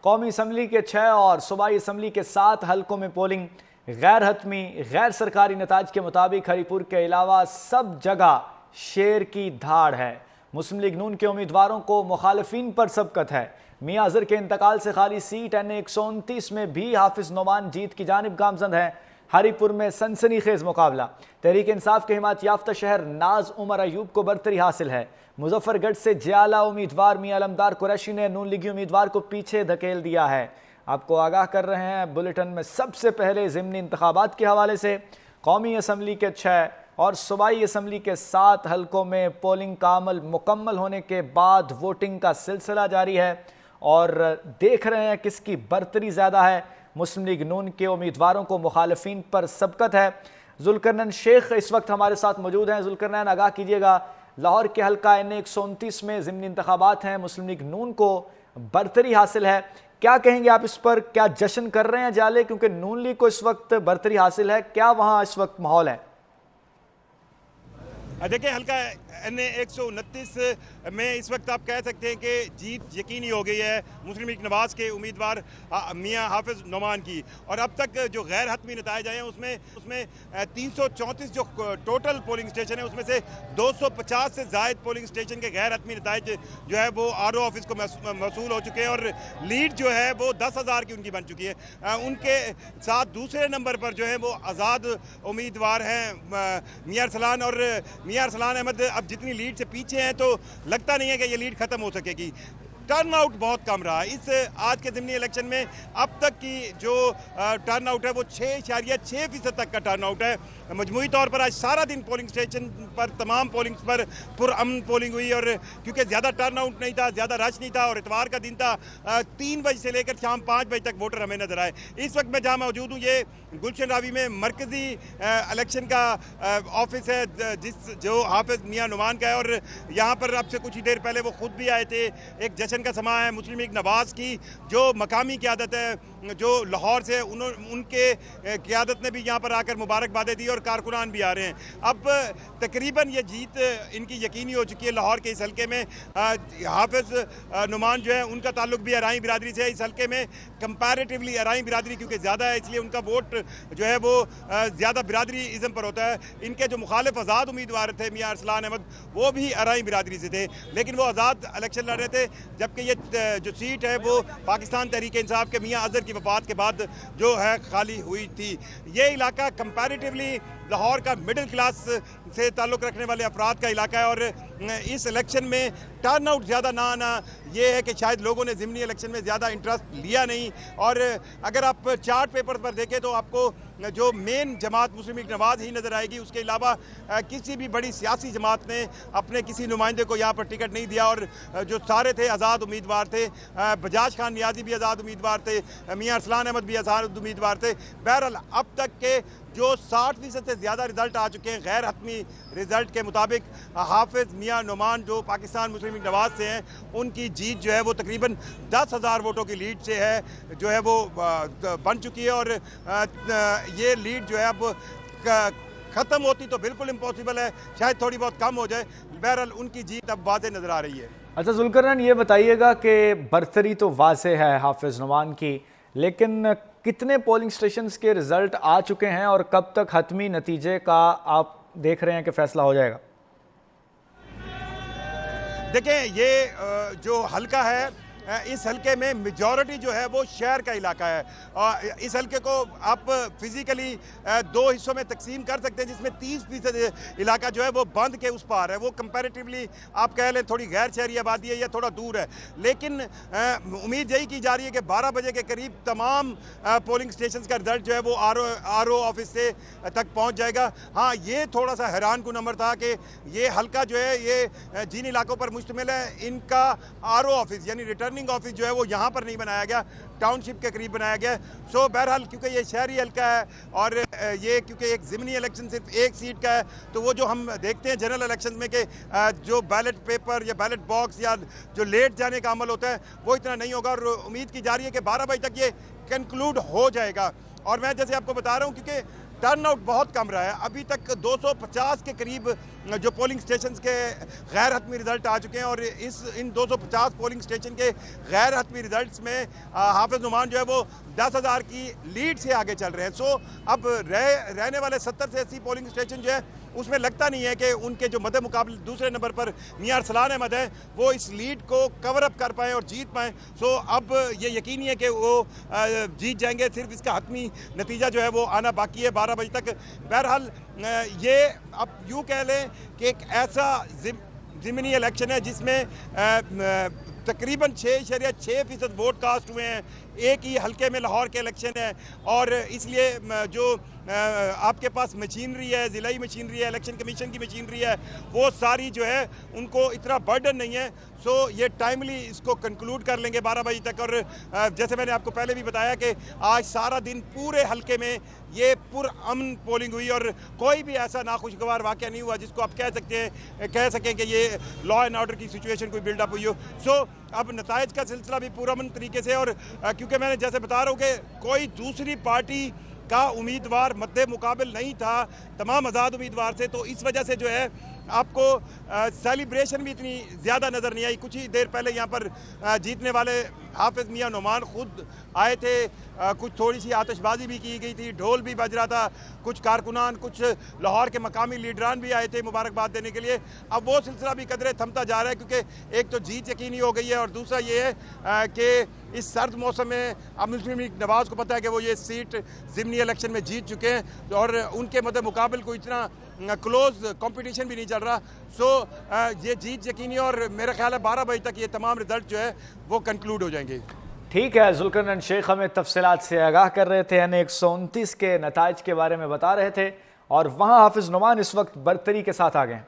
कौमी असम्बली के 6 और सूबाई असम्बली के 7 हलकों में पोलिंग गैर हतमी गैर सरकारी नताज के मुताबिक हरीपुर के अलावा सब जगह शेर की धाड़ है। मुस्लिम लीग नून के उम्मीदवारों को मुखालफिन पर सबकत है। मियां अजहर के इंतकाल से खाली सीट NA-129 में भी हाफिज नोमान जीत की जानिब गामजद है। हरीपुर में सनसनीखेज मुकाबला। तहरीक इंसाफ के हिमायत याफ्ता शहर नाज उमर अयूब को बरतरी हासिल है। मुजफ्फरगढ़ से जियाला उम्मीदवार मियां अलमदार कुरैशी ने नून लीगी उम्मीदवार को पीछे धकेल दिया है। आपको आगाह कर रहे हैं बुलेटिन में सबसे पहले ज़िमनी इंतखाबात के हवाले से। कौमी असम्बली के 6 और सूबाई असम्बली के 7 हलकों में पोलिंग का अमल मुकम्मल होने के बाद वोटिंग का सिलसिला जारी है और देख रहे हैं किसकी बरतरी ज़्यादा है। मुस्लिम लीग नून के उम्मीदवारों को मुखालफिन पर सबकत है। जुल्करनैन शेख इस वक्त हमारे साथ मौजूद हैं। जुल्करनैन, आगाह कीजिएगा, लाहौर के हल्का NA-129 में ज़िमनी इंतखाबात हैं, मुस्लिम लीग नून को बरतरी हासिल है। क्या कहेंगे आप इस पर? क्या जश्न कर रहे हैं जाले क्योंकि नून लीग को इस वक्त बरतरी हासिल है? क्या वहाँ इस वक्त माहौल है? देखिए, हल्का NA-129 में इस वक्त आप कह सकते हैं कि जीत यकीनी हो गई है मुस्लिम लीग नवाज के उम्मीदवार मियां हाफिज नोमान की। और अब तक जो गैर हतमी नताइज आए हैं उसमें 334 जो टोटल पोलिंग स्टेशन है उसमें से 250 से ज़ायद पोलिंग स्टेशन के गैर हतमी नताइज जो है वो RO ऑफिस को मौसूल हो चुके हैं और लीड जो है वो 10,000 की उनकी बन चुकी है। उनके साथ दूसरे नंबर पर जो है वो आज़ाद उम्मीदवार हैं मियां अरसलान, और मियां अरसलान अहमद अब जितनी लीड से पीछे हैं तो लगता नहीं है कि ये लीड खत्म हो सकेगी। टर्नआउट बहुत कम रहा इस आज के ज़िमनी इलेक्शन में। अब तक की जो टर्नआउट है वो 6.6% तक का टर्नआउट है। मजमूई तौर पर आज सारा दिन पोलिंग स्टेशन पर तमाम पोलिंग पर पुरअमन पोलिंग हुई और क्योंकि ज़्यादा टर्नआउट नहीं था, ज़्यादा रश नहीं था और इतवार का दिन था, 3 बजे से लेकर शाम 5 बजे तक वोटर हमें नजर आए। इस वक्त मैं जहाँ मौजूद हूँ ये गुलशन रावी में मरकजी इलेक्शन का ऑफिस है जो हाफिज मियां नुमान का है और यहाँ पर अब से कुछ ही देर पहले वो खुद भी आए थे। एक जश्न का समा है मुस्लिम लीग नवाज की जो मकामी क़यादत है जो लाहौर से उनके क़यादत ने भी यहाँ पर आकर मुबारकबादें दी और कारकुनान भी आ रहे हैं। अब तकरीबन ये जीत इनकी यकीनी हो चुकी है। लाहौर के इस हल्के में हाफिज नुमान जो है उनका ताल्लुक भी अराई बिरादरी से है। इस हल्के में कंपैरेटिवली अराई बिरादरी क्योंकि ज़्यादा है इसलिए उनका वोट जो है वो ज़्यादा बिरादरी इज़म पर होता है। इनके जो मुखालिफ आज़ाद उम्मीदवार थे मियां अरसलान अहमद वो भी अराई बिरादरी से थे लेकिन वो आज़ाद इलेक्शन लड़ रहे थे, जबकि ये जो सीट है वो पाकिस्तान तहरीक इंसाफ के मियां अजहर की वफात के बाद जो है खाली हुई थी। ये इलाका कंपैरेटिवली लाहौर का मिडिल क्लास से ताल्लुक़ रखने वाले अफराद का इलाका है और इस इलेक्शन में टर्नआउट ज़्यादा ना आना ये है कि शायद लोगों ने ज़िमनी इलेक्शन में ज़्यादा इंटरेस्ट लिया नहीं। और अगर आप चार्ट पेपर पर देखें तो आपको जो मेन जमात मुस्लिम लीग नवाज ही नज़र आएगी। उसके अलावा किसी भी बड़ी सियासी जमात ने अपने किसी नुमाइंदे को यहाँ पर टिकट नहीं दिया और जो सारे थे आज़ाद उम्मीदवार थे। बजाज खान नियाजी भी आज़ाद उम्मीदवार थे, मियां अरसलान अहमद भी आज़ाद उम्मीदवार थे। बहरहाल अब तक के जो 60% से ज़्यादा रिजल्ट आ चुके हैं गैर हतमी रिजल्ट के मुताबिक हाफिज मियां नुमान जो पाकिस्तान मुस्लिम लीग नवाज से हैं उनकी जीत जो है वो तकरीबन 10,000 वोटों की लीड से है जो है वो बन चुकी है। और ये लीड जो है अब ख़त्म होती तो बिल्कुल इम्पॉसिबल है, शायद थोड़ी बहुत कम हो जाए। बहरहाल उनकी जीत अब वाज़ेह नज़र आ रही है। अच्छा जुल्करनैन, ये बताइएगा कि बरतरी तो वाज़ेह है हाफिज नुमान की, लेकिन कितने पोलिंग स्टेशंस के रिजल्ट आ चुके हैं और कब तक हतमी नतीजे का आप देख रहे हैं कि फैसला हो जाएगा? देखिए, ये जो हल्का है इस हल्के में मेजॉरिटी जो है वो शहर का इलाका है और इस हल्के को आप फिजिकली 2 हिस्सों में तकसीम कर सकते हैं जिसमें 30% इलाका जो है वो बंद के उस पार है। वो कंपैरेटिवली आप कह लें थोड़ी गैर शहरी आबादी है या थोड़ा दूर है, लेकिन उम्मीद यही की जा रही है कि 12 बजे के करीब तमाम पोलिंग स्टेशन का रिजल्ट जो है वो RO ऑफिस से तक पहुँच जाएगा। हाँ, ये थोड़ा सा हैरान कुन नंबर था कि ये हल्का जो है ये जिन इलाकों पर मुश्तमिल है इनका RO ऑफिस यानी रिटर्निंग ऑफिस जो है वो यहाँ पर नहीं बनाया गया, टाउनशिप के करीब बनाया गया। सो बहरहाल क्योंकि ये शहरी हल्का है और ये क्योंकि एक ज़िमनी इलेक्शन सिर्फ एक सीट का है तो वो जो हम देखते हैं जनरल इलेक्शन में कि जो बैलेट पेपर या बैलेट बॉक्स या जो लेट जाने का अमल होता है वो इतना नहीं होगा और उम्मीद की जा रही है कि 12 बजे तक ये कंक्लूड हो जाएगा। और मैं जैसे आपको बता रहा हूँ क्योंकि टर्नआउट बहुत कम रहा है। अभी तक 250 के करीब जो पोलिंग स्टेशन के गैर हतमी रिजल्ट आ चुके हैं और इन 250 पोलिंग स्टेशन के गैर हतमी रिजल्ट्स में हाफिज नुमान जो है वो 10,000 की लीड से आगे चल रहे हैं। सो अब रहने वाले 70 से 80 पोलिंग स्टेशन जो है उसमें लगता नहीं है कि उनके जो मदे मुकाबले दूसरे नंबर पर मियां अरसलान अहमद है वो इस लीड को कवर अप कर पाएँ और जीत पाएँ। सो अब ये यकीनी है कि वो जीत जाएंगे। सिर्फ इसका हतमी नतीजा जो है वो आना बाकी है 12 बजे तक। बहरहाल ये अब यूँ कह लें कि एक ऐसा ज़िमनी इलेक्शन है जिसमें तकरीबन 6.6% वोट कास्ट हुए हैं। एक ही हल्के में लाहौर के इलेक्शन है और इसलिए जो आपके पास मशीनरी है, ज़िलाई मशीनरी है, इलेक्शन कमीशन की मशीनरी है, वो सारी जो है उनको इतना बर्डन नहीं है। सो ये टाइमली इसको कंक्लूड कर लेंगे 12 बजे तक। और जैसे मैंने आपको पहले भी बताया कि आज सारा दिन पूरे हल्के में ये पुरअमन पोलिंग हुई और कोई भी ऐसा नाखुशगवार वाक़या नहीं हुआ जिसको आप कह सकें कि ये लॉ एंड ऑर्डर की सिचुएशन कोई बिल्डअप हुई हो। सो अब नताइज का सिलसिला भी पुरअमन तरीके से और क्योंकि मैंने जैसे बता रहा हूँ कि कोई दूसरी पार्टी का उम्मीदवार मद्दे मुकाबिल नहीं था, तमाम आज़ाद उम्मीदवार से, तो इस वजह से जो है आपको सेलिब्रेशन भी इतनी ज़्यादा नज़र नहीं आई। कुछ ही देर पहले यहाँ पर जीतने वाले हाफिज मियां नुमान खुद आए थे, कुछ थोड़ी सी आतिशबाजी भी की गई थी, ढोल भी बज रहा था, कुछ कारकुनान, कुछ लाहौर के मकामी लीडरान भी आए थे मुबारकबाद देने के लिए। अब वो सिलसिला भी कदरे थमता जा रहा है क्योंकि एक तो जीत यकीनी हो गई है और दूसरा ये है कि इस सर्द मौसम में अब मुस्लिम लीग नवाज़ को पता है कि वो ये सीट ज़िमनी इलेक्शन में जीत चुके हैं और उनके मद्दे मुकाबिल कोई इतना क्लोज कंपटीशन भी नहीं चल रहा। सो ये जीत यकीनी और मेरा ख्याल है 12 बजे तक ये तमाम रिजल्ट जो है वो कंक्लूड हो जाएंगे। ठीक है, जुल्करनैन शेख हमें तफसीलात से आगाह कर रहे थे, यानी 129 के नताइज के बारे में बता रहे थे और वहाँ हाफिज नुमान इस वक्त बरतरी के साथ आ गए।